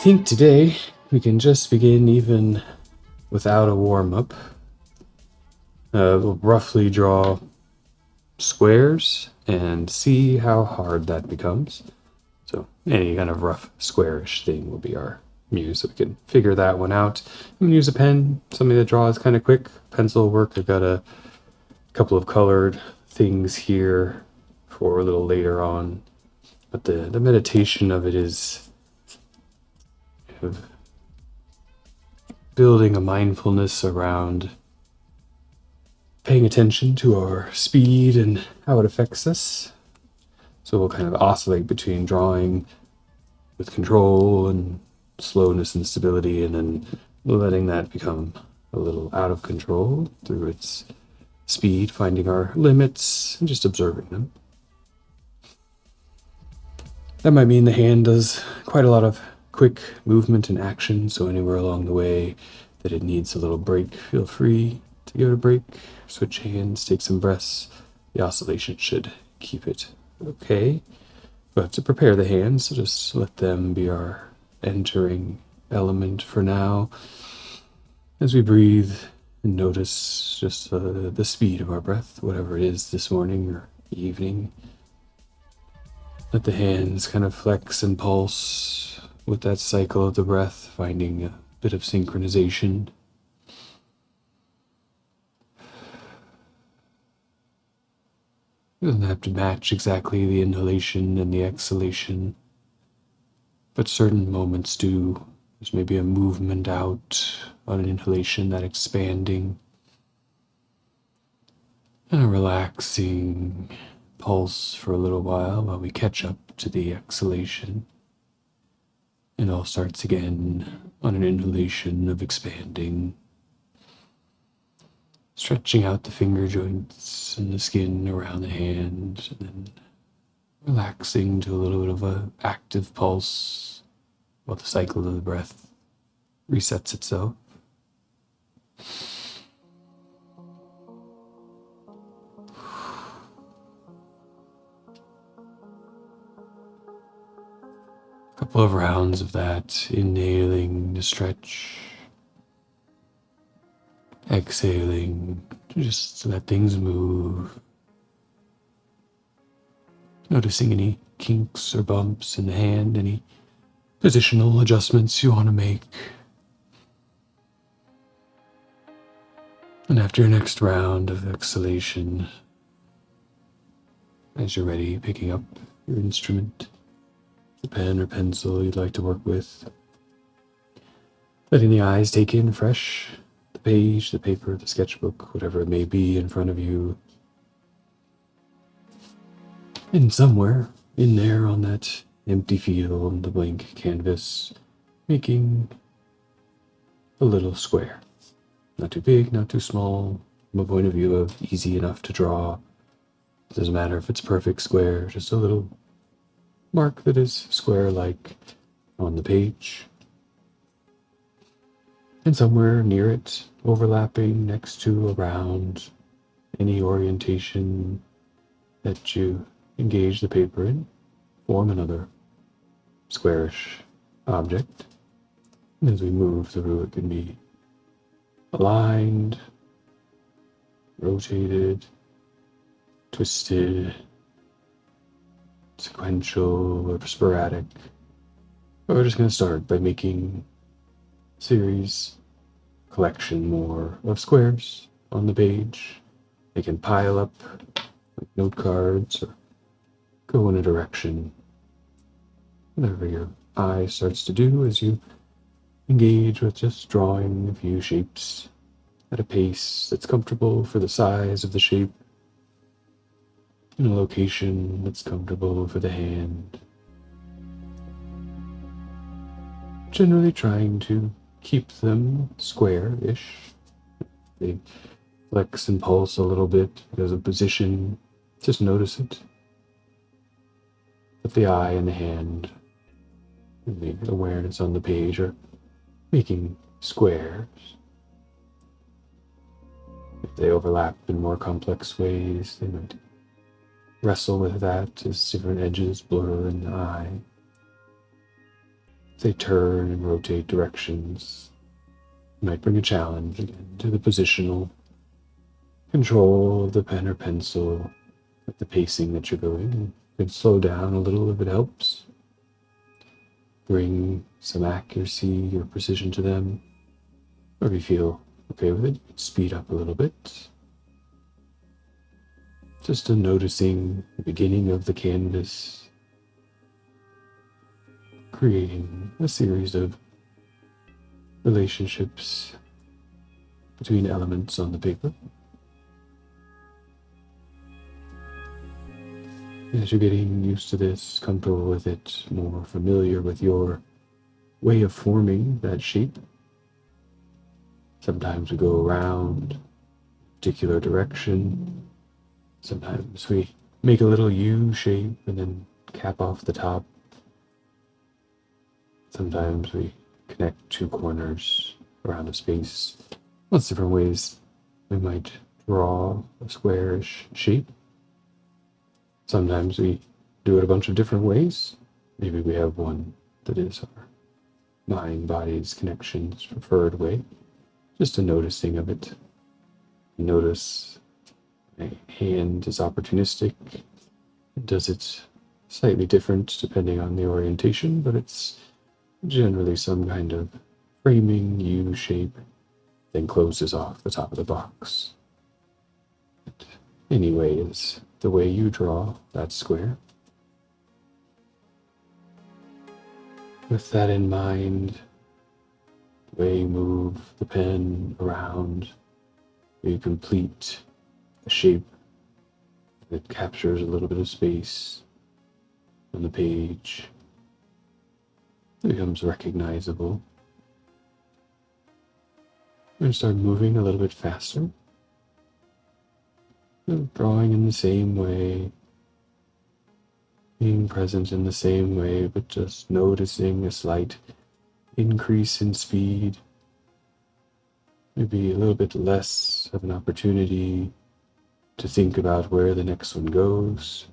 think today we can just begin even without a warm-up. We'll roughly draw squares and see how hard that becomes. So any kind of rough squarish thing will be our muse, so we can figure that one out. I'm gonna use a pen, something that draws kind of quick. Pencil will work. I've got a couple of colored things here for a little later on. But the meditation of it is kind of building a mindfulness around paying attention to our speed and how it affects us. So we'll kind of oscillate between drawing with control and slowness and stability, and then letting that become a little out of control through its speed, finding our limits and just observing them. That might mean the hand does quite a lot of quick movement and action, so anywhere along the way that it needs a little break, feel free to give it a break. Switch hands, take some breaths. The oscillation should keep it okay. But to prepare the hands, so just let them be our entering element for now. As we breathe and notice just the speed of our breath, whatever it is this morning or evening. Let the hands kind of flex and pulse with that cycle of the breath, finding a bit of synchronization. It doesn't have to match exactly the inhalation and the exhalation, but certain moments do. There's maybe a movement out on an inhalation, that expanding, and a relaxing pulse for a little while we catch up to the exhalation. It all starts again on an inhalation of expanding, stretching out the finger joints and the skin around the hand, and then relaxing to a little bit of an active pulse while the cycle of the breath resets itself. A couple of rounds of that, inhaling to stretch, exhaling to just let things move. Noticing any kinks or bumps in the hand, any positional adjustments you want to make. And after your next round of exhalation, as you're ready, picking up your instrument, the pen or pencil you'd like to work with, letting the eyes take in fresh the page, the paper, the sketchbook, whatever it may be in front of you. And somewhere in there on that empty field, the blank canvas, making a little square. Not too big, not too small, from a point of view of easy enough to draw. It doesn't matter if it's perfect square, just a little mark that is square-like on the page. And somewhere near it, overlapping next to, around, any orientation that you engage the paper in, form another squarish object. And as we move through, it can be aligned, rotated, twisted, sequential, or sporadic. But we're just going to start by making a series, collection more of squares on the page. They can pile up like note cards or go in a direction. Whatever your eye starts to do as you engage with just drawing a few shapes at a pace that's comfortable for the size of the shape, in a location that's comfortable for the hand. Generally trying to keep them square-ish. They flex and pulse a little bit because of position. Just notice it. But the eye and the hand and the awareness on the page are making squares. If they overlap in more complex ways, they might wrestle with that as different edges blur in the eye. they turn and rotate directions. You might bring a challenge again to the positional control of the pen or pencil, at the pacing that you're going. You can slow down a little if it helps. Bring some accuracy or precision to them. Or if you feel okay with it, speed up a little bit. Just noticing the beginning of the canvas, creating a series of relationships between elements on the paper. As you're getting used to this, comfortable with it, more familiar with your way of forming that shape, sometimes we go around a particular direction. Sometimes we make a little U shape and then cap off the top. Sometimes we connect two corners around a space. Lots of different ways we might draw a squarish shape. Sometimes we do it a bunch of different ways. Maybe we have one that is our mind-body's connection's preferred way. Just a noticing of it. Notice a hand is opportunistic. It does it slightly different depending on the orientation, but it's generally some kind of framing U shape, then closes off the top of the box. But anyway, is the way you draw that square. With that in mind, the way you move the pen around, you complete a shape that captures a little bit of space on the page. It becomes recognizable. We're going to start moving a little bit faster. Drawing in the same way, being present in the same way, but just noticing a slight increase in speed. Maybe a little bit less of an opportunity to think about where the next one goes.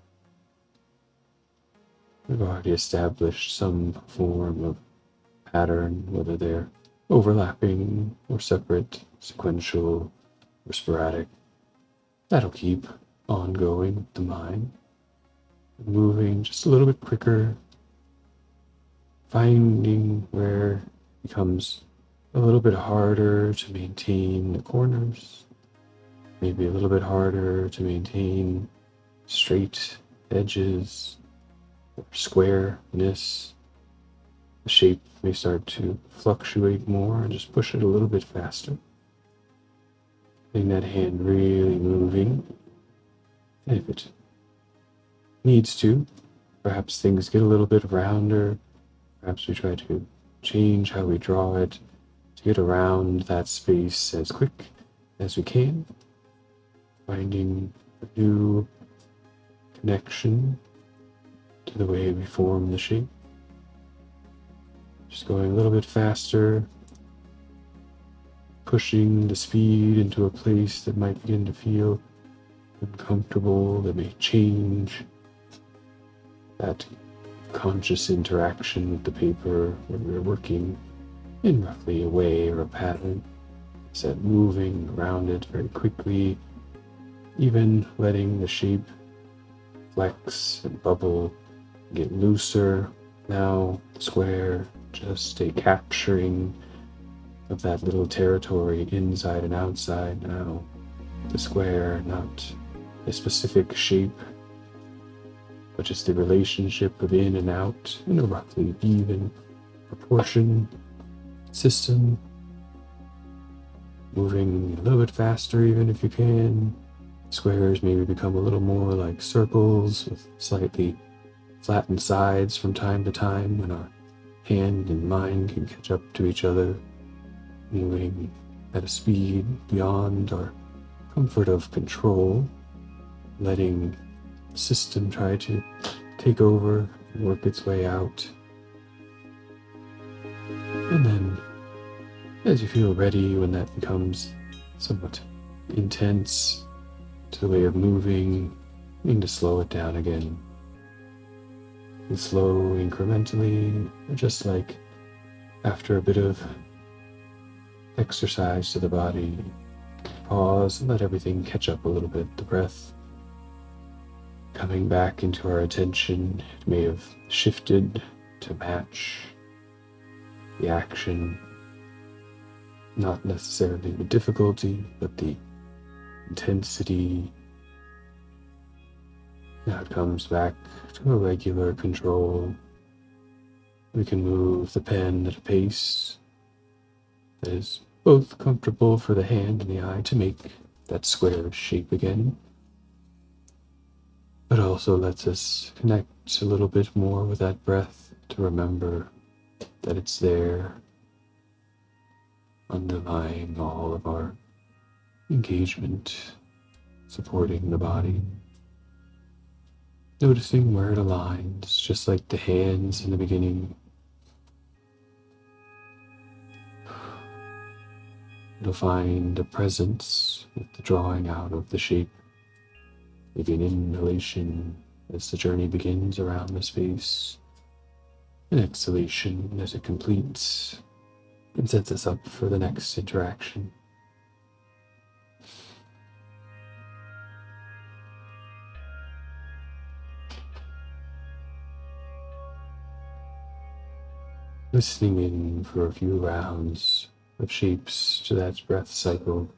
We've already established some form of pattern, whether they're overlapping or separate, sequential or sporadic. That'll keep ongoing with the mind, moving just a little bit quicker, finding where it becomes a little bit harder to maintain the corners, maybe a little bit harder to maintain straight edges or squareness. The shape may start to fluctuate more and just push it a little bit faster. Getting that hand really moving. And if it needs to, perhaps things get a little bit rounder. Perhaps we try to change how we draw it to get around that space as quick as we can. Finding a new connection to the way we form the shape. Just going a little bit faster, pushing the speed into a place that might begin to feel uncomfortable, that may change that conscious interaction with the paper when we're working in roughly a way or a pattern. Set moving around it very quickly, even letting the shape flex and bubble, get looser. Now square, just a capturing of that little territory inside and outside. Now the square, not a specific shape, but just the relationship of in and out in a roughly even proportion system. Moving a little bit faster even if you can. Squares maybe become a little more like circles with slightly flattened sides from time to time when our hand and mind can catch up to each other, moving at a speed beyond our comfort of control, letting the system try to take over and work its way out. And then, as you feel ready, when that becomes somewhat intense to the way of moving, you need to slow it down again. And slow incrementally, just like After a bit of exercise to the body, pause and let everything catch up a little bit. The breath coming back into our attention, it may have shifted to match the action, not necessarily the difficulty, but the intensity. Now it comes back to a regular control. We can move the pen at a pace that is both comfortable for the hand and the eye to make that square shape again, but also lets us connect a little bit more with that breath to remember that it's there, underlying all of our engagement, supporting the body. Noticing where it aligns, just like the hands in the beginning. It'll find a presence with the drawing out of the shape, maybe an inhalation as the journey begins around the space, an exhalation as it completes and sets us up for the next interaction. Listening in for a few rounds of shapes to that breath cycle.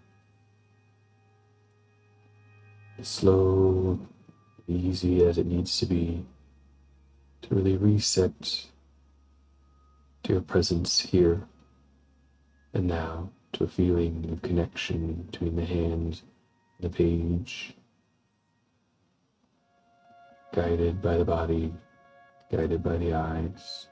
As slow, easy as it needs to be to really reset to your presence here and now, to a feeling of connection between the hand and the page, guided by the body, guided by the eyes.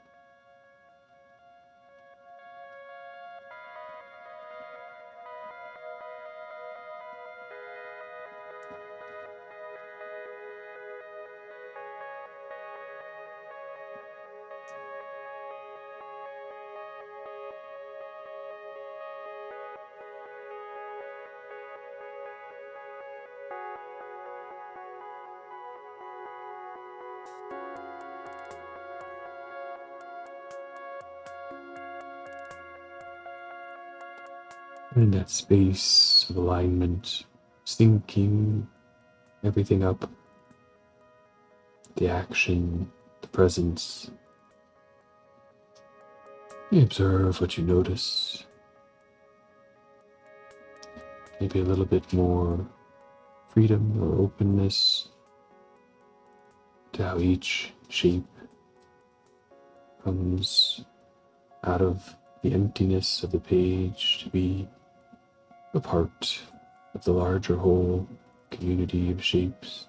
In that space of alignment, syncing everything up, the action, the presence. You observe what you notice. Maybe a little bit more freedom or openness to how each shape comes out of the emptiness of the page to be a part of the larger whole community of shapes.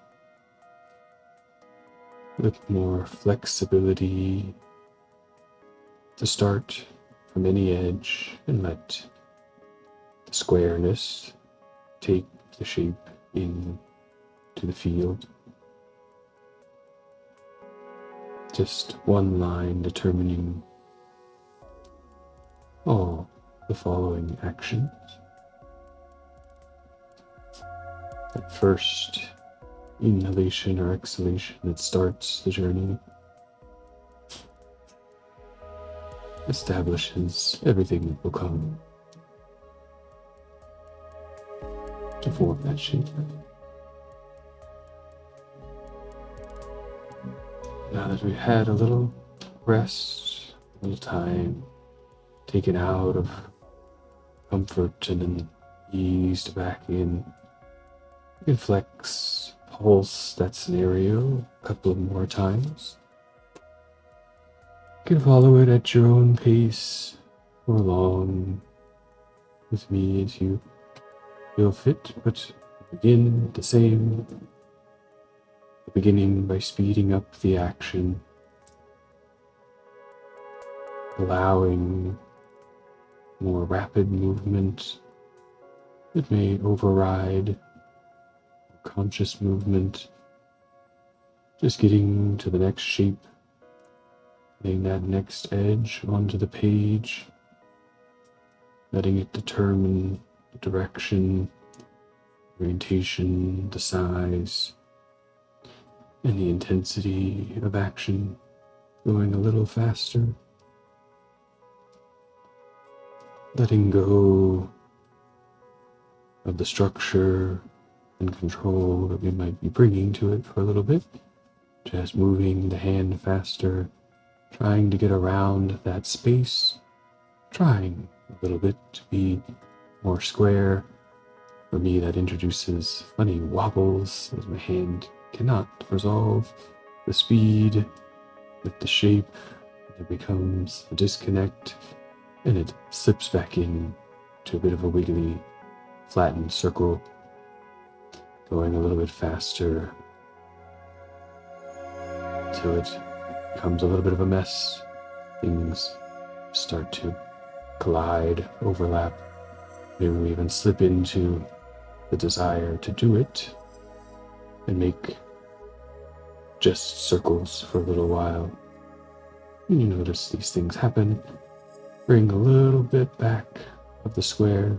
With more flexibility to start from any edge and let the squareness take the shape in to the field. Just one line determining all the following actions. At first, inhalation or exhalation that starts the journey establishes everything that will come to form that shape. Now that we've had a little rest, a little time taken out of comfort and then eased back in, you can flex, pulse that scenario a couple of more times. You can follow it at your own pace or along with me as you feel fit, but begin the same. Beginning by speeding up the action, allowing more rapid movement that may override conscious movement, just getting to the next shape, laying that next edge onto the page, letting it determine the direction, orientation, the size, and the intensity of action, going a little faster. letting go of the structure and control that we might be bringing to it for a little bit. Just moving the hand faster, trying to get around that space, trying a little bit to be more square. For me, that introduces funny wobbles as my hand cannot resolve the speed with the shape. There becomes a disconnect, and it slips back in to a bit of a wiggly, flattened circle, going a little bit faster till it becomes a little bit of a mess. Things start to collide, overlap. Maybe we even slip into the desire to do it and make just circles for a little while. And you notice these things happen. Bring a little bit back of the square,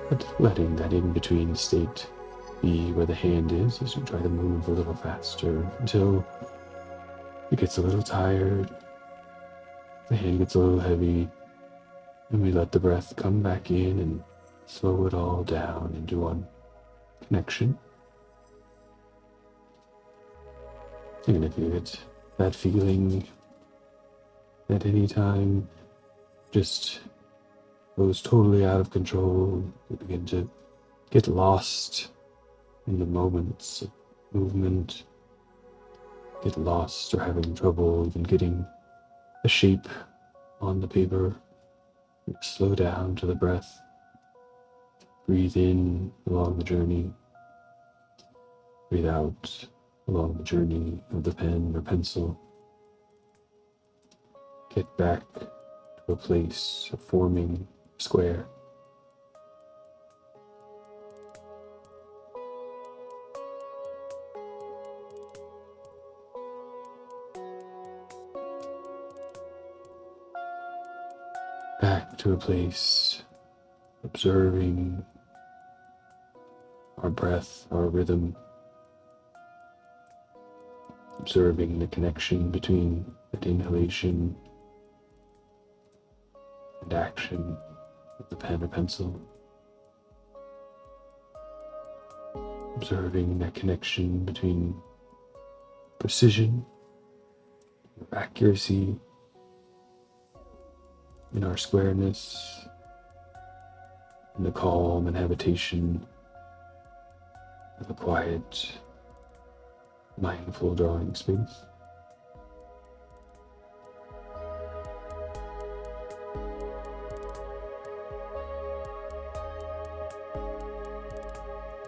but letting that in-between state be where the hand is as you try to move a little faster until it gets a little tired, the hand gets a little heavy, and we let the breath come back in and slow it all down into one connection. And if you get that feeling at any time just goes totally out of control, you begin to get lost in the moments of movement, get lost or having trouble even getting a shape on the paper, slow down to the breath, breathe in along the journey, breathe out along the journey of the pen or pencil. Get back to a place of forming a square. Back to a place observing our breath, our rhythm, observing the connection between that inhalation and action with the pen or pencil, observing that connection between precision, accuracy, in our squareness, in the calm and habitation of a quiet, mindful drawing space.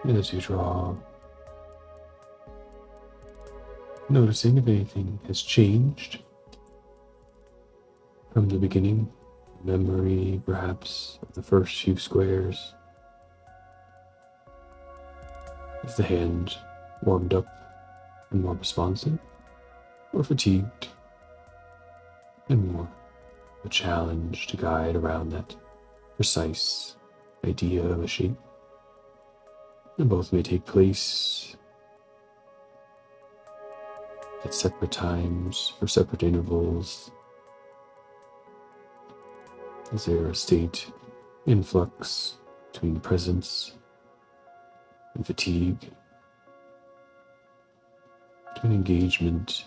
And as you draw, noticing if anything has changed from the beginning, memory perhaps of the first few squares. Is the hand warmed up and more responsive, or fatigued and more a challenge to guide around that precise idea of a shape? And both may take place at separate times for separate intervals. Is there a state in flux between presence and fatigue, between engagement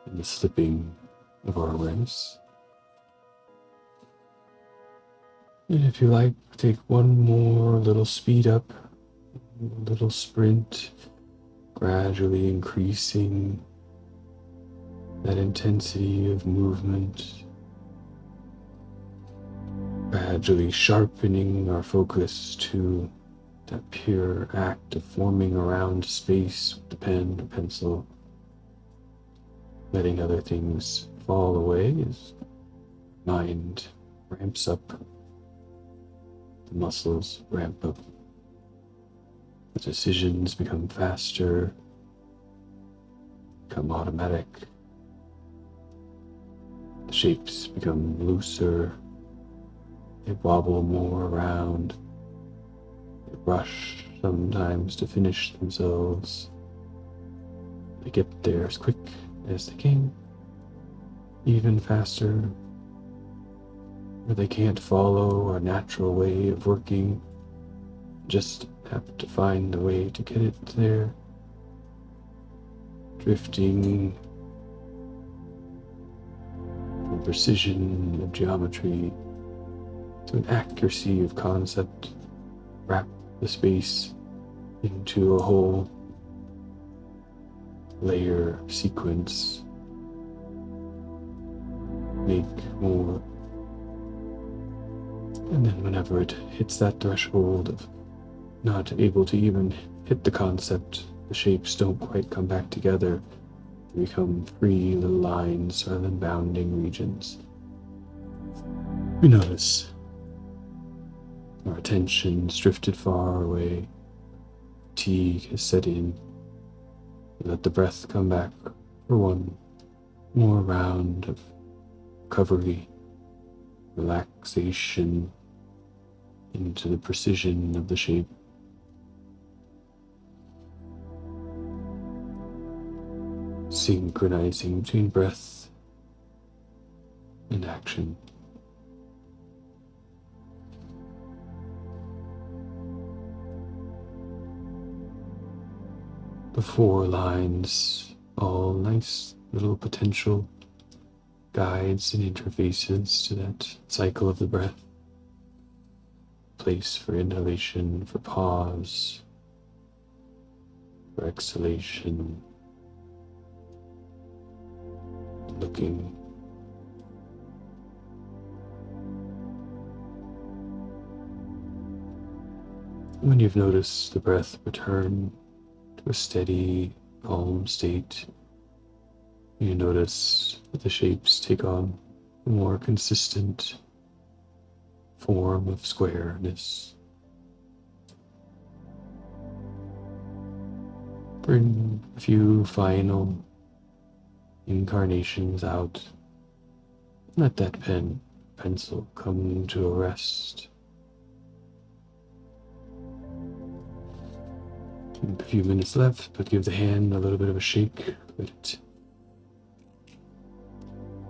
and the slipping of our awareness? And if you like, take one more little speed up, a little sprint, gradually increasing that intensity of movement, gradually sharpening our focus to that pure act of forming around space with the pen or pencil, letting other things fall away as mind ramps up, the muscles ramp up, the decisions become faster, become automatic, the shapes become looser, they wobble more around, they rush sometimes to finish themselves, they get there as quick as they came, even faster, where they can't follow our natural way of working, just have to find a way to get it there, drifting from precision of geometry to an accuracy of concept, wrap the space into a whole layer sequence, make more. And then whenever it hits that threshold of not able to even hit the concept, the shapes don't quite come back together, they become free little lines rather than bounding regions. We notice our attention's drifted far away, fatigue has set in. We let the breath come back for one more round of recovery, relaxation into the precision of the shape. Synchronizing between breath and action. The 4 lines, all nice little potential guides and interfaces to that cycle of the breath. Place for inhalation, for pause, for exhalation, looking. When you've noticed the breath return to a steady, calm state, you notice that the shapes take on a more consistent form of squareness. Bring a few final incarnations out. Let that pencil come to a rest. A few minutes left, but give the hand a little bit of a shake. Let it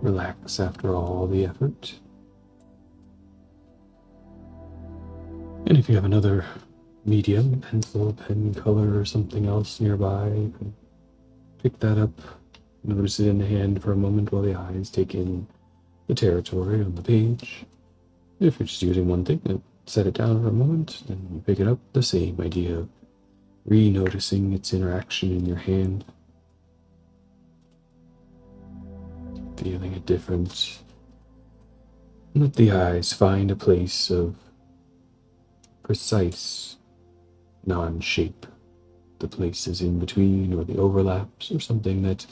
relax after all the effort. And if you have another medium, pencil, pen, color, or something else nearby, you can pick that up, notice it in the hand for a moment while the eyes take in the territory on the page. If you're just using one thing, set it down for a moment, then you pick it up, the same idea, re-noticing its interaction in your hand, feeling it different. Let the eyes find a place of precise non-shape, the places in between or the overlaps or something that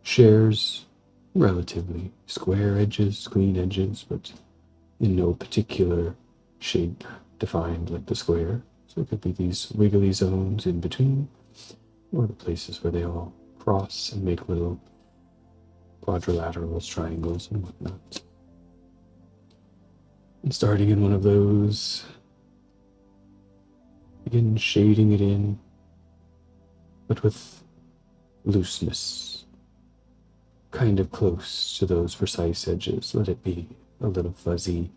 shares relatively square edges, clean edges, but in no particular shape defined like the square. So it could be these wiggly zones in between, or the places where they all cross and make little quadrilaterals, triangles, and whatnot. And starting in one of those, begin shading it in, but with looseness, kind of close to those precise edges. Let it be a little fuzzy,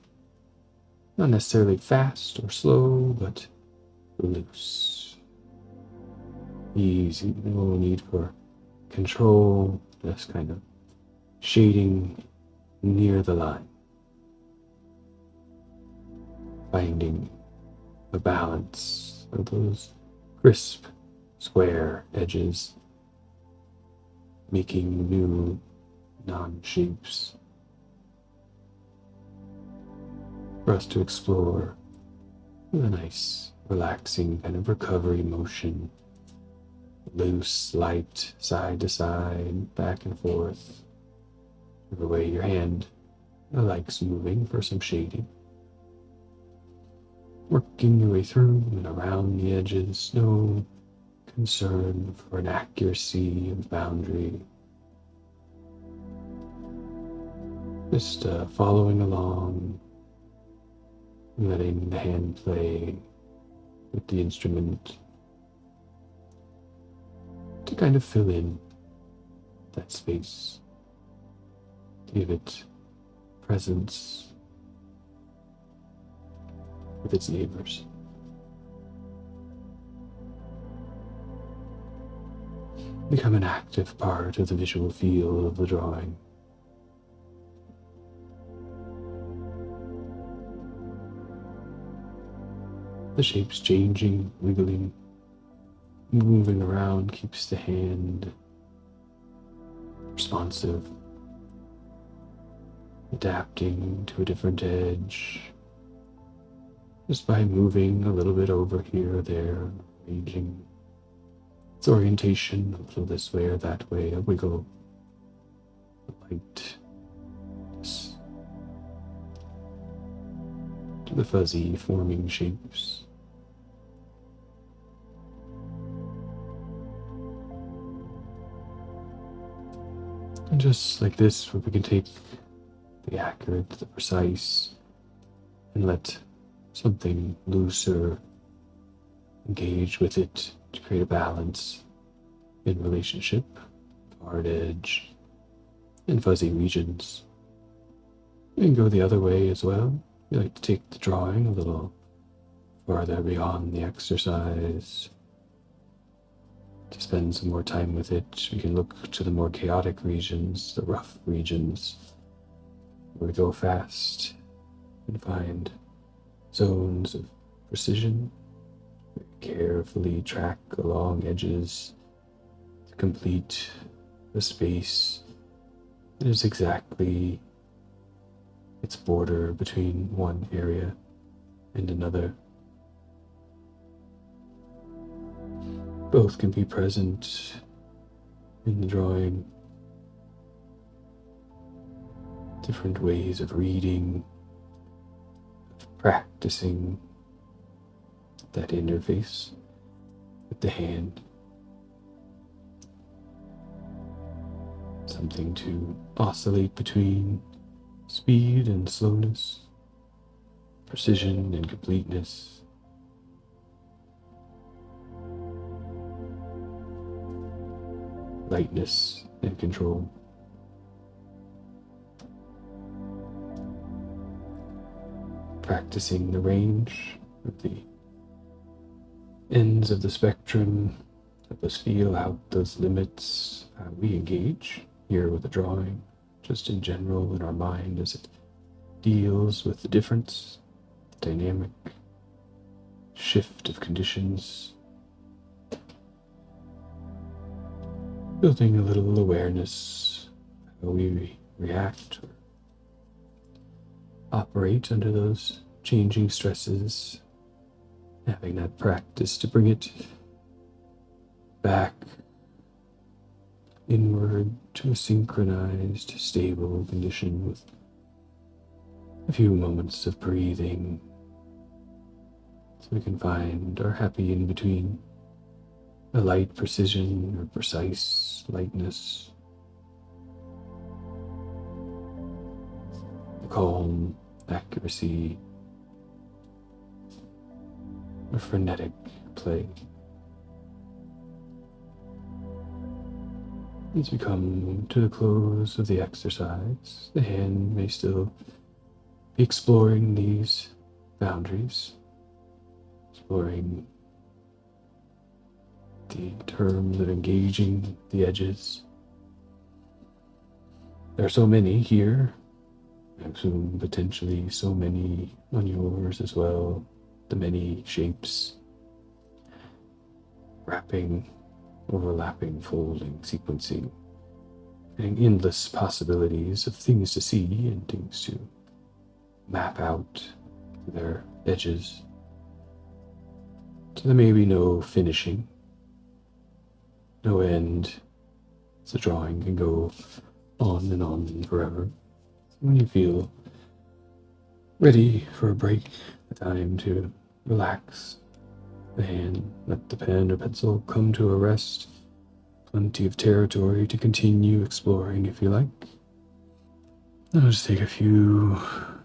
not necessarily fast or slow, but loose, easy, no need for control, just kind of shading near the line, finding a balance of those crisp, square edges, making new non-shapes for us to explore with a nice, relaxing kind of recovery motion, loose, light, side to side, back and forth, whichever way your hand likes moving for some shading. Working your way through and around the edges, no concern for an accuracy of boundary. Just following along, letting the hand play with the instrument to kind of fill in that space, give it presence, with its neighbors. Become an active part of the visual field of the drawing. The shape's changing, wiggling, moving around keeps the hand responsive, adapting to a different edge, just by moving a little bit over here or there, arranging its orientation a little this way or that way, a wiggle, a light, to the fuzzy forming shapes. And just like this, where we can take the accurate, the precise, and let something looser engage with it to create a balance in relationship, hard edge, and fuzzy regions. We can go the other way as well. We like to take the drawing a little farther beyond the exercise. To spend some more time with it, we can look to the more chaotic regions, the rough regions, where we go fast and find zones of precision. We carefully track along edges to complete the space that is exactly its border between one area and another. Both can be present in the drawing. Different ways of reading, of practicing that interface with the hand. Something to oscillate between speed and slowness, precision and completeness. Lightness and control. Practicing the range of the ends of the spectrum, help us feel out those limits, how we engage here with the drawing, just in general in our mind as it deals with the difference, the dynamic shift of conditions. Building a little awareness of how we react or operate under those changing stresses, having that practice to bring it back inward to a synchronized, stable condition with a few moments of breathing so we can find our happy in between. A light precision or precise lightness, the calm accuracy, a frenetic play. As we come to the close of the exercise, the hand may still be exploring these boundaries, exploring the terms of engaging the edges. There are so many here, I assume potentially so many on yours as well, the many shapes, wrapping, overlapping, folding, sequencing, and endless possibilities of things to see and things to map out their edges. So there may be no finishing, no end. The drawing can go on forever. When you feel ready for a break, a time to relax the hand, let the pen or pencil come to a rest. Plenty of territory to continue exploring if you like. Now just take a few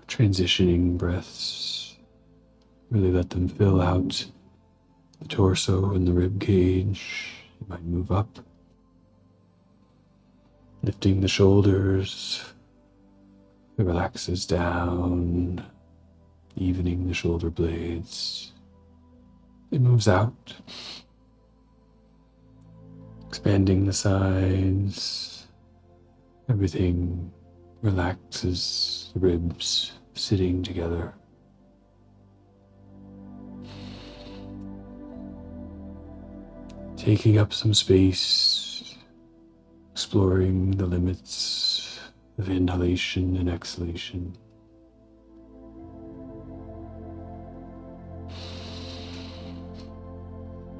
transitioning breaths. Really let them fill out the torso and the rib cage. You might move up, lifting the shoulders. It relaxes down evening the shoulder blades. It moves out, expanding the sides. Everything relaxes, the ribs sitting together. Taking up some space, exploring the limits of inhalation and exhalation.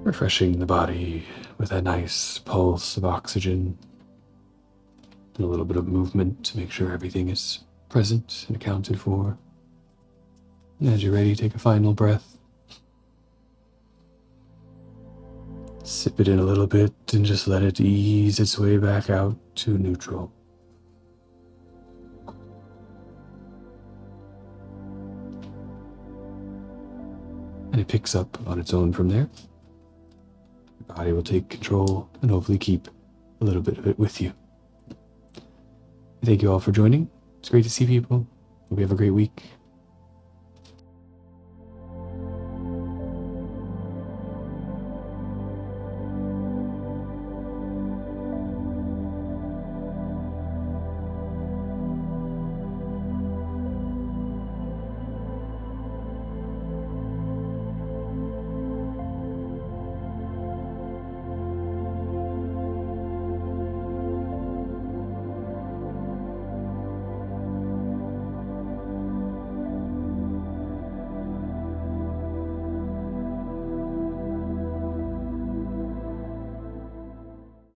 Refreshing the body with a nice pulse of oxygen and a little bit of movement to make sure everything is present and accounted for. And as you're ready, take a final breath. Sip it in a little bit and just let it ease its way back out to neutral. And it picks up on its own from there. Your body will take control and hopefully keep a little bit of it with you. Thank you all for joining. It's great to see people. Hope you have a great week.